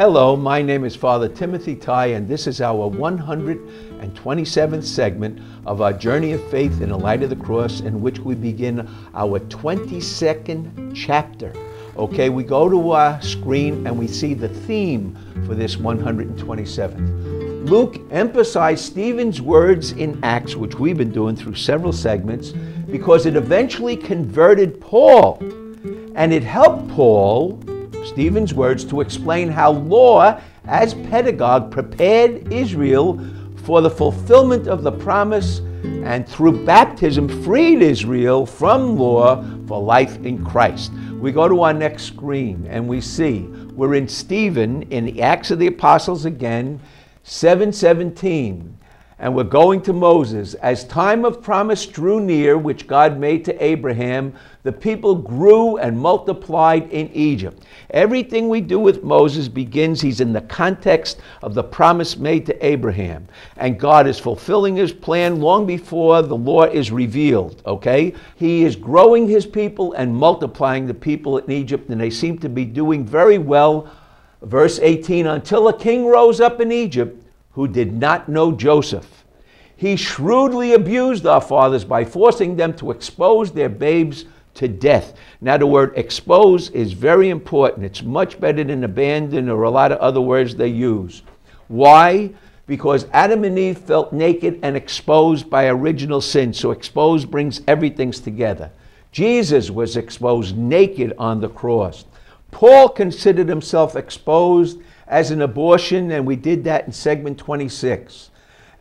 Hello, my name is Father Timothy Tighe, and this is our 127th segment of our Journey of Faith in the Light of the Cross, in which we begin our 22nd chapter. Okay, we go to our screen and we see the theme for this 127th. Luke emphasized Stephen's words in Acts, which we've been doing through several segments, because it eventually converted Paul. And it helped Paul, Stephen's words, to explain how law as pedagogue prepared Israel for the fulfillment of the promise, and through baptism freed Israel from law for life in Christ. We go to our next screen and we see we're in Stephen in the Acts of the Apostles again, 7:17. And we're going to Moses. As time of promise drew near, which God made to Abraham, the people grew and multiplied in Egypt. Everything we do with Moses begins, he's in the context of the promise made to Abraham. And God is fulfilling his plan long before the law is revealed, okay? He is growing his people and multiplying the people in Egypt, and they seem to be doing very well. Verse 18, until a king rose up in Egypt who did not know Joseph. He shrewdly abused our fathers by forcing them to expose their babes to death. Now the word expose is very important. It's much better than abandon or a lot of other words they use. Why? Because Adam and Eve felt naked and exposed by original sin. So exposed brings everything together. Jesus was exposed naked on the cross. Paul considered himself exposed as an abortion, and we did that in segment 26.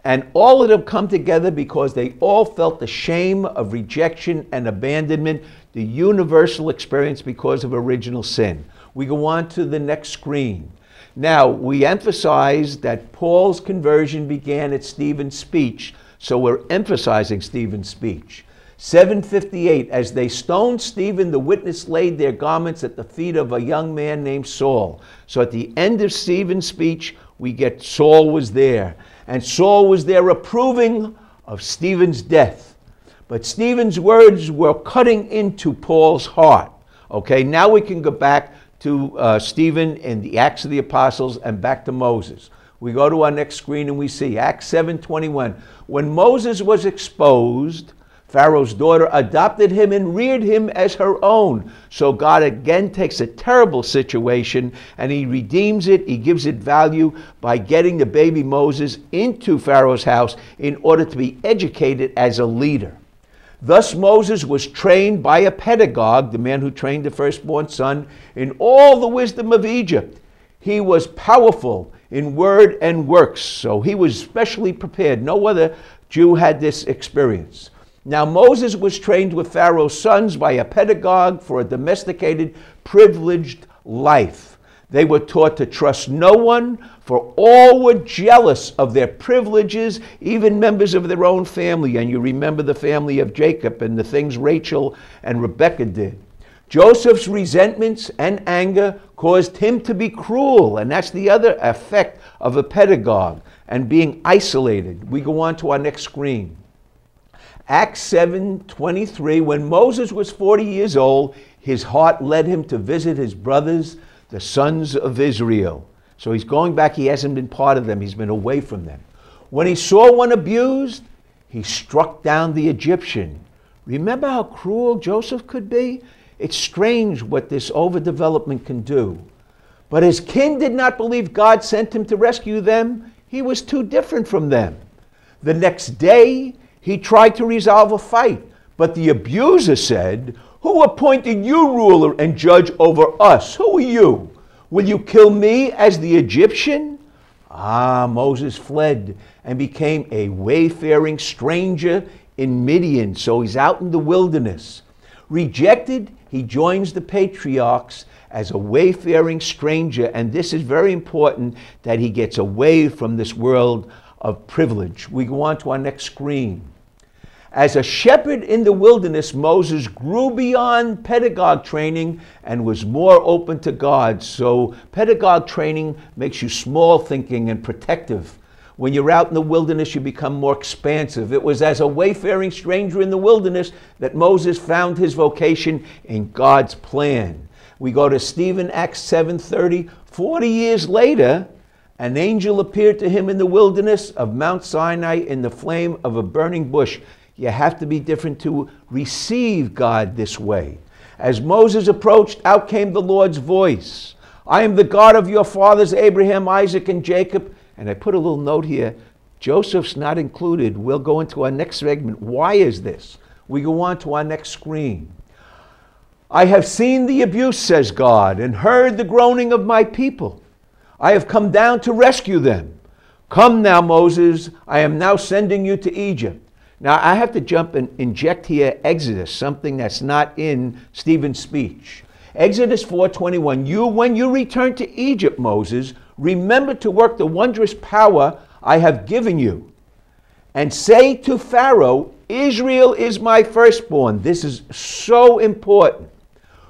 And all of them come together because they all felt the shame of rejection and abandonment, the universal experience because of original sin. We go on to the next screen. Now, we emphasize that Paul's conversion began at Stephen's speech, so we're emphasizing Stephen's speech. 7:58, as they stoned Stephen, the witness laid their garments at the feet of a young man named Saul. So at the end of Stephen's speech, we get Saul was there. And Saul was there approving of Stephen's death. But Stephen's words were cutting into Paul's heart. Okay, now we can go back to Stephen in the Acts of the Apostles and back to Moses. We go to our next screen and we see Acts 7:21. When Moses was exposed, Pharaoh's daughter adopted him and reared him as her own. So God again takes a terrible situation and he redeems it. He gives it value by getting the baby Moses into Pharaoh's house in order to be educated as a leader. Thus Moses was trained by a pedagogue, the man who trained the firstborn son, in all the wisdom of Egypt. He was powerful in word and works, so he was specially prepared. No other Jew had this experience. Now Moses was trained with Pharaoh's sons by a pedagogue for a domesticated, privileged life. They were taught to trust no one, for all were jealous of their privileges, even members of their own family. And you remember the family of Jacob and the things Rachel and Rebekah did. Joseph's resentments and anger caused him to be cruel, and that's the other effect of a pedagogue, and being isolated. We go on to our next screen. Acts 7:23, when Moses was 40 years old, his heart led him to visit his brothers, the sons of Israel. So he's going back, he hasn't been part of them, he's been away from them. When he saw one abused, he struck down the Egyptian. Remember how cruel Joseph could be? It's strange what this overdevelopment can do. But his kin did not believe God sent him to rescue them. He was too different from them. The next day, he tried to resolve a fight, but the abuser said, "Who appointed you ruler and judge over us? Who are you? Will you kill me as the Egyptian?" Moses fled and became a wayfaring stranger in Midian, so he's out in the wilderness. Rejected, he joins the patriarchs as a wayfaring stranger, and this is very important that he gets away from this world of privilege. We go on to our next screen. As a shepherd in the wilderness, Moses grew beyond pedagogue training and was more open to God. So pedagogue training makes you small thinking and protective. When you're out in the wilderness, you become more expansive. It was as a wayfaring stranger in the wilderness that Moses found his vocation in God's plan. We go to Stephen, Acts 7:30. 40 years later, an angel appeared to him in the wilderness of Mount Sinai in the flame of a burning bush. You have to be different to receive God this way. As Moses approached, out came the Lord's voice. I am the God of your fathers, Abraham, Isaac, and Jacob. And I put a little note here. Joseph's not included. We'll go into our next segment. Why is this? We go on to our next screen. I have seen the abuse, says God, and heard the groaning of my people. I have come down to rescue them. Come now, Moses, I am now sending you to Egypt. Now, I have to jump and inject here Exodus, something that's not in Stephen's speech. Exodus 4:21, when you return to Egypt, Moses, remember to work the wondrous power I have given you. And say to Pharaoh, Israel is my firstborn. This is so important.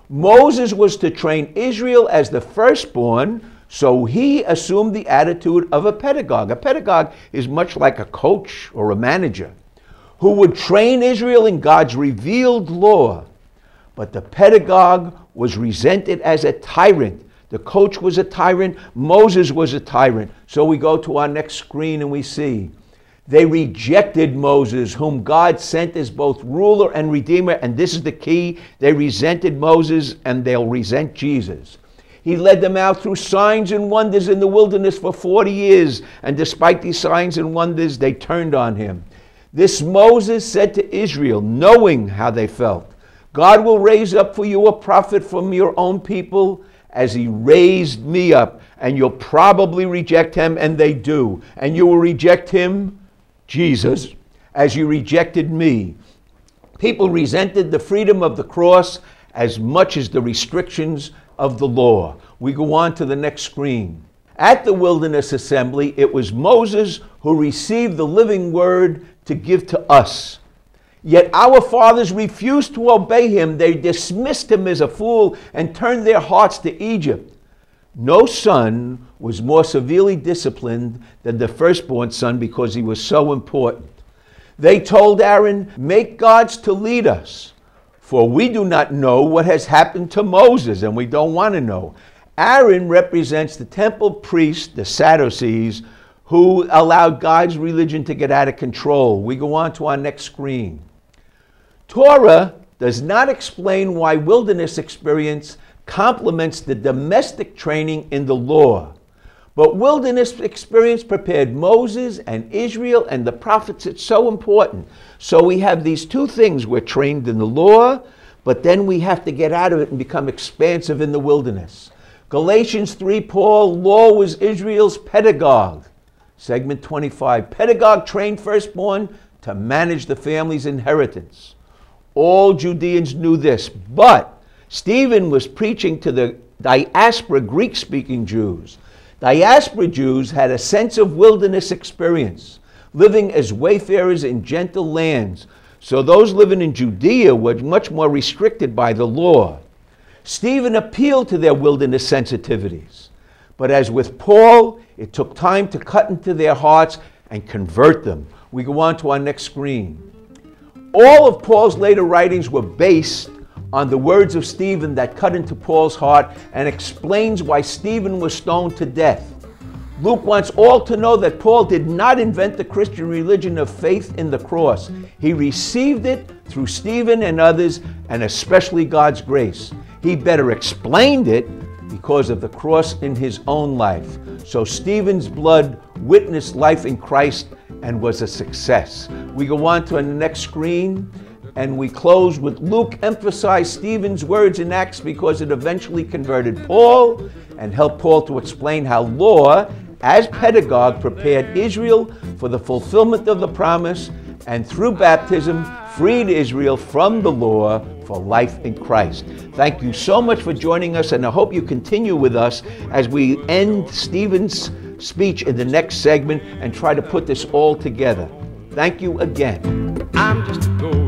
Moses was to train Israel as the firstborn, so he assumed the attitude of a pedagogue. A pedagogue is much like a coach or a manager who would train Israel in God's revealed law. But the pedagogue was resented as a tyrant. The coach was a tyrant. Moses was a tyrant. So we go to our next screen and we see they rejected Moses, whom God sent as both ruler and redeemer. And this is the key. They resented Moses and they'll resent Jesus. He led them out through signs and wonders in the wilderness for 40 years. And despite these signs and wonders, they turned on him. This Moses said to Israel, knowing how they felt, God will raise up for you a prophet from your own people as he raised me up. And you'll probably reject him, and they do. And you will reject him, Jesus, as you rejected me. People resented the freedom of the cross as much as the restrictions of the law. We go on to the next screen. At the wilderness assembly, it was Moses who received the living word to give to us. Yet our fathers refused to obey him. They dismissed him as a fool and turned their hearts to Egypt. No son was more severely disciplined than the firstborn son because he was so important. They told Aaron, make gods to lead us, for we do not know what has happened to Moses, and we don't want to know. Aaron represents the temple priests, the Sadducees, who allowed God's religion to get out of control. We go on to our next screen. Torah does not explain why wilderness experience complements the domestic training in the law. But wilderness experience prepared Moses and Israel and the prophets. It's so important. So we have these two things. We're trained in the law, but then we have to get out of it and become expansive in the wilderness. Galatians 3, Paul, law was Israel's pedagogue. Segment 25, pedagogue trained firstborn to manage the family's inheritance. All Judeans knew this, but Stephen was preaching to the diaspora Greek-speaking Jews. Diaspora Jews had a sense of wilderness experience, living as wayfarers in gentle lands. So those living in Judea were much more restricted by the law. Stephen appealed to their wilderness sensitivities. But as with Paul, it took time to cut into their hearts and convert them. We go on to our next screen. All of Paul's later writings were based on the words of Stephen that cut into Paul's heart and explains why Stephen was stoned to death. Luke wants all to know that Paul did not invent the Christian religion of faith in the cross. He received it through Stephen and others, and especially God's grace. He better explained it because of the cross in his own life. So Stephen's blood witnessed life in Christ and was a success. We go on to the next screen, and we close with Luke emphasized Stephen's words in Acts because it eventually converted Paul and helped Paul to explain how law, as pedagogue, prepared Israel for the fulfillment of the promise, and through baptism freed Israel from the law for life in Christ. Thank you so much for joining us, and I hope you continue with us as we end Stephen's speech in the next segment and try to put this all together. Thank you again. I'm just going